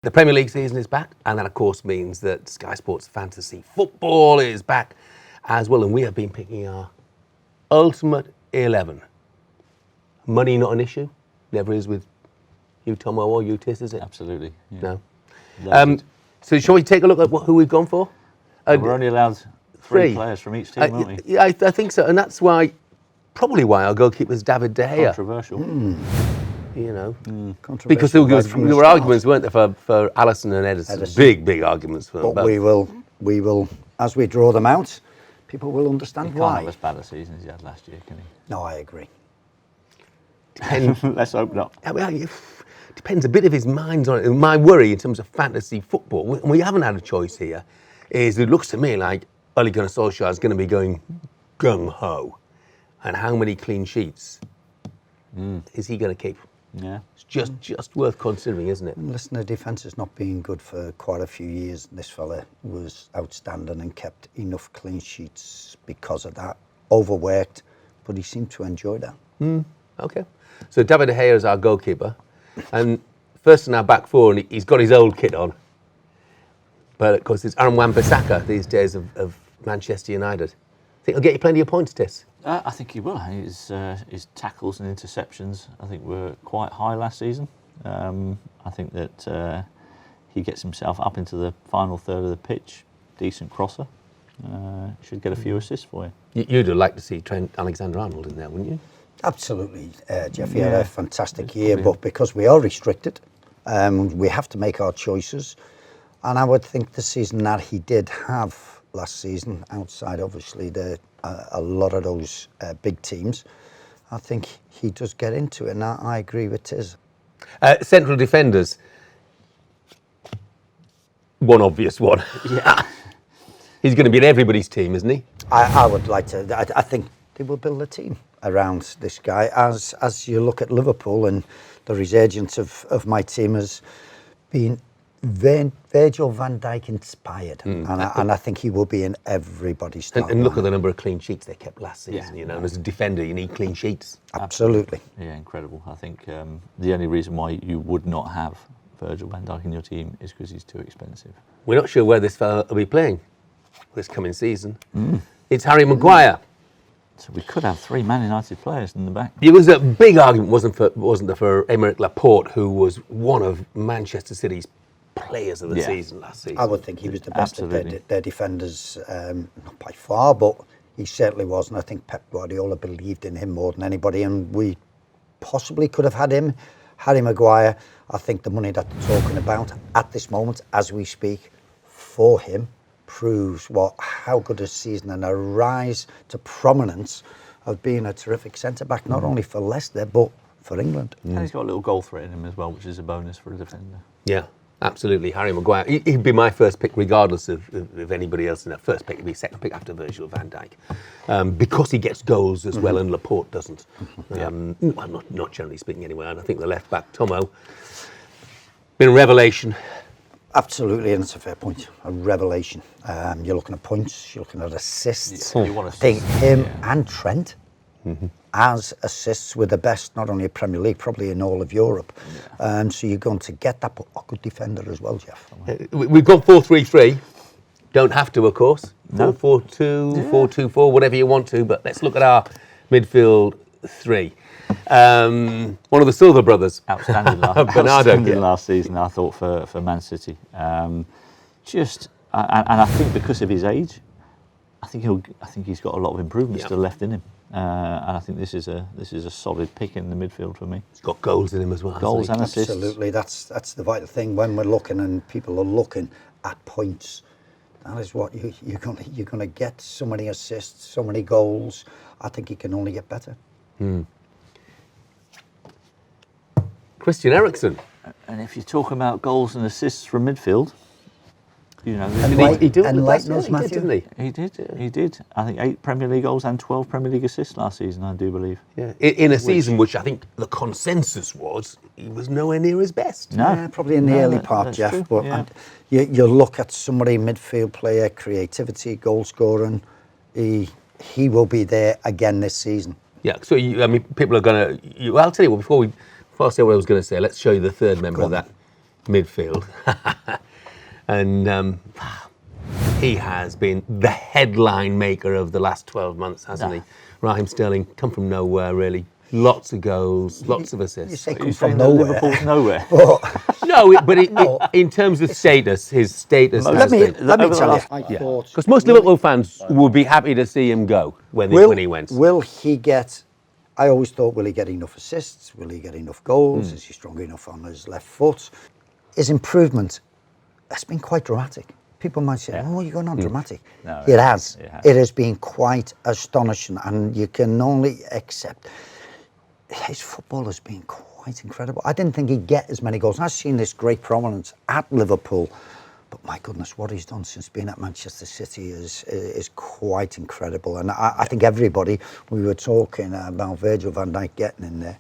The Premier League season is back, and that of course means that Sky Sports Fantasy Football is back as well, and we have been picking our ultimate 11. Money not an issue, never is with you, Tomo, or you, Tis, is it? Absolutely. Yeah. No. So shall we take a look at who we've gone for? We're only allowed three players from each team, aren't we? Yeah, I think so, and that's probably why our goalkeeper's David De Gea. Controversial. You know, because there were arguments, weren't there, for Alisson and Ederson? Big arguments for them. But we will, as we draw them out, people will understand he why. Can't have as bad a season as he had last year, can he? No, I agree. Let's hope not. Depends a bit if his mind's on it. My worry in terms of fantasy football, we haven't had a choice here, is it looks to me like Ole Gunnar Solskjaer is going to be going gung-ho. And how many clean sheets is he going to keep? Yeah. It's just worth considering, isn't it? Listen, the defence has not been good for quite a few years. This fella was outstanding and kept enough clean sheets because of that. Overworked, but he seemed to enjoy that. Okay. So David De Gea is our goalkeeper. And first in our back four, and he's got his old kit on. But of course, it's Aaron Wan-Bissaka these days of Manchester United. Think he'll get you plenty of points, Tis? I think he will. His tackles and interceptions, I think, were quite high last season. I think that he gets himself up into the final third of the pitch. Decent crosser. Should get a few assists for you. You'd have liked to see Trent Alexander-Arnold in there, wouldn't you? Absolutely, Jeff. He had a fantastic year, but because we are restricted, we have to make our choices. And I would think the season that he did have last season, outside obviously a lot of those big teams, I think he does get into it, and I agree with Tiz. Central defenders, one obvious one. Yeah. He's going to be in everybody's team, isn't he? I would like to. I think they will build a team around this guy. As you look at Liverpool, and the resurgence of my team has been Virgil van Dijk inspired, and I think he will be in everybody's start. And look at the number of clean sheets they kept last season. You know, and as a defender, you need clean sheets. Absolutely. Yeah, incredible. I think the only reason why you would not have Virgil van Dijk in your team is because he's too expensive. We're not sure where this fella will be playing this coming season. It's Harry Maguire. So we could have three Man United players in the back. It was a big argument, wasn't there, for Aymeric Laporte, who was one of Manchester City's players of the season last season. I would think he was the best of their defenders, not by far, but he certainly was. And I think Pep Guardiola believed in him more than anybody. And we possibly could have had him, Harry Maguire. I think the money that they're talking about at this moment, as we speak, for him, proves how good a season and a rise to prominence of being a terrific centre-back, not only for Leicester, but for England. And he's got a little goal threat in him as well, which is a bonus for a defender. Yeah, absolutely. Harry Maguire. He'd be my first pick, regardless of anybody else in that first pick. He'd be second pick after Virgil van Dijk. Because he gets goals as well, and Laporte doesn't. Well, not generally speaking anyway. And I think the left-back, Tomo, been a revelation. Absolutely, and it's a fair point. A revelation. You're looking at points, you're looking at assists. You want I think him and Trent as assists were the best, not only in Premier League, probably in all of Europe. So you're going to get that, but a good defender as well, Jeff. We've gone 4-3-3. Don't have to, of course. 4-4-2, 4-2-4, whatever you want to. But let's look at our midfield three. One of the Silva brothers, outstanding last season, I thought, for Man City. And I think because of his age, I think he's got a lot of improvement still left in him. And I think this is a solid pick in the midfield for me. He's got goals in him as well. Goals and assists. Absolutely, that's the vital thing when we're looking and people are looking at points. That is what you're going to get. So many assists, so many goals. I think he can only get better. Christian Eriksen. And if you're talking about goals and assists from midfield, you know, he did, Matthew. He did. I think 8 Premier League goals and 12 Premier League assists last season, I do believe. Yeah, in a season which I think the consensus was he was nowhere near his best. No, yeah, probably in the early part, Jeff. True. But you look at somebody, midfield player, creativity, goal scoring. He will be there again this season. Yeah. So people are going to. I'll tell you what. Before I say what I was going to say, let's show you the third member of that midfield. And he has been the headline maker of the last 12 months, hasn't he? Raheem Sterling, come from nowhere, really. Lots of goals, lots of assists. You say Are come you from saying that nowhere. Liverpool's nowhere? No, but in terms of status, his status has Let me been. tell you, I thought... Because most Liverpool fans would be happy to see him go when he went. Will he get... I always thought, will he get enough assists? Will he get enough goals? Is he strong enough on his left foot? His improvement has been quite dramatic. People might say, oh, you're going on dramatic. No, it has. It has been quite astonishing, and you can only accept... His football has been quite incredible. I didn't think he'd get as many goals. I've seen this great prominence at Liverpool, but my goodness, what he's done since being at Manchester City is quite incredible. And I think everybody, we were talking about Virgil van Dijk getting in there,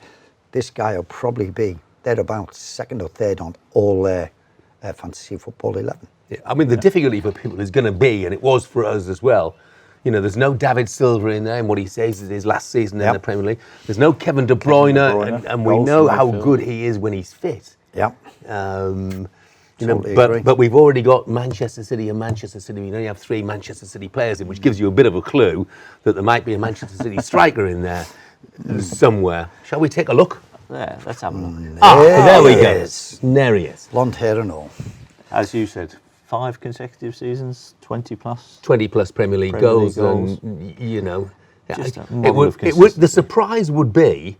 this guy will probably be thereabout second or third on all their fantasy football 11. Yeah, I mean, the difficulty for people is going to be, and it was for us as well, you know, there's no David Silva in there, and what he says is his last season in the Premier League. There's no Kevin De Bruyne, and we know how good he is when he's fit. Yeah. You know, but we've already got Manchester City and Manchester City. We only have 3 Manchester City players in, which gives you a bit of a clue that there might be a Manchester City striker in there somewhere. Shall we take a look? Yeah, let's have a look. There we go. There he is. Blonde hair and all. As you said, 5 consecutive seasons, 20 plus. 20 plus Premier League goals. And, you know, Just the surprise would be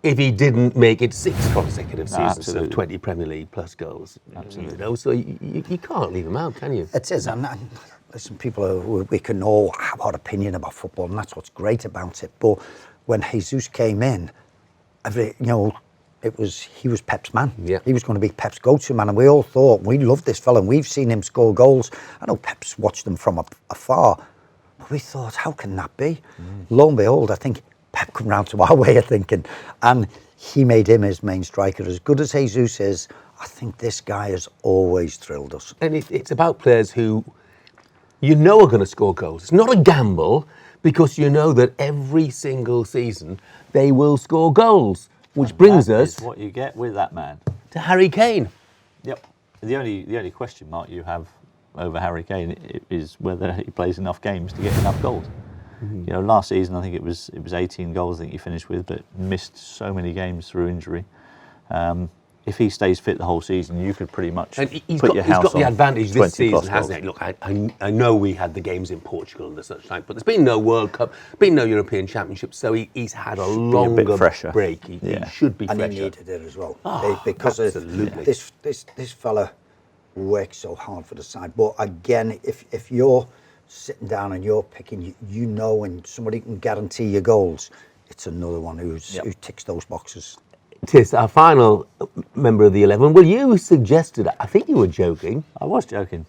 if he didn't make it 6 consecutive seasons of 20 Premier League plus goals. Absolutely. You know, so you can't leave him out, can you? It is, and listen, we can all have our opinion about football, and that's what's great about it. But when Jesus came in, he was Pep's man. Yeah. He was going to be Pep's go-to man, and we all thought, we love this fella, and we've seen him score goals. I know Pep's watched them from afar, but we thought, how can that be? Lo and behold, I think Pep come round to our way of thinking, and he made him his main striker. As good as Jesus is, I think this guy has always thrilled us. And it's about players who you know are going to score goals. It's not a gamble, because you know that every single season they will score goals, which brings us what you get with that man, to Harry Kane. Yep. The only question mark you have over Harry Kane is whether he plays enough games to get enough goals. You know, last season I think it was 18 goals I think he finished with, but missed so many games through injury. If he stays fit the whole season, you could pretty much He's put your house on. He's got the advantage this season, goals. hasn't he? Look, I know we had the games in Portugal and such like, but there's been no World Cup, been no European Championship, so he's had a longer break. He should be fresher. And he needed it as well. Because absolutely. This fella works so hard for the side. But again, if you're sitting down and you're picking, you know, and somebody can guarantee your goals, it's another one who ticks those boxes. Tis, our final member of the 11. Well, you suggested, I think you were joking. I was joking.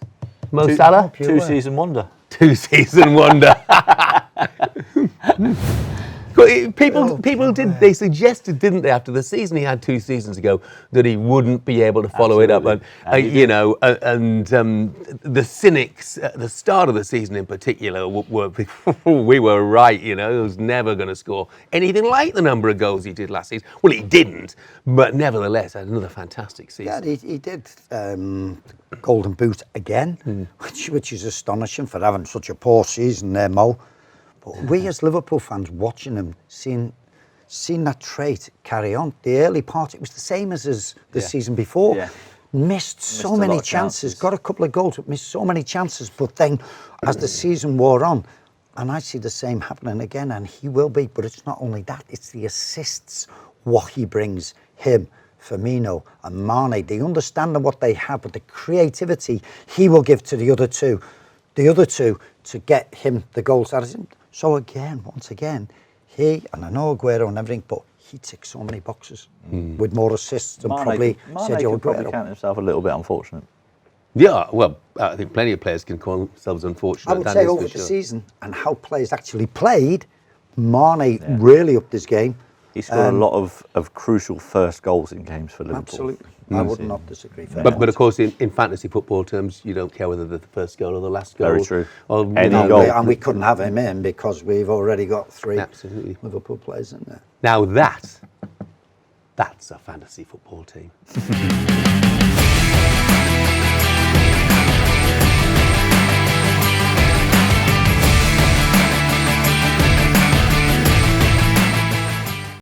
Mo Salah? 2-season wonder. 2-season wonder. People did. They suggested, didn't they, after the season he had 2 seasons ago, that he wouldn't be able to follow it up, and the cynics at the start of the season in particular were we were right. You know, he was never going to score anything like the number of goals he did last season. Well, he didn't, but nevertheless, had another fantastic season. Yeah, he did Golden Boot again, which is astonishing for having such a poor season there, Mo. But we as Liverpool fans watching him, seeing that trait carry on, the early part, it was the same as the season before. Yeah. Missed so many chances, got a couple of goals, but missed so many chances. But then as the season wore on, and I see the same happening again, and he will be, but it's not only that, it's the assists, what he brings, him, Firmino and Mane, the understanding what they have, but the creativity he will give to the other two to get him the goals out of him. So again, once again, he, and I know Aguero and everything, but he ticks so many boxes with more assists than probably Sergio Aguero. Probably count himself a little bit unfortunate. Yeah, well, I think plenty of players can call themselves unfortunate. I would say over the season and how players actually played, Mane really upped his game. He scored a lot of crucial first goals in games for Liverpool. Absolutely. I would not disagree. But of course, in fantasy football terms, you don't care whether the first goal or the last goal. Very true. Any goal. And we couldn't have him in because we've already got 3 Liverpool players in there. Now that's a fantasy football team.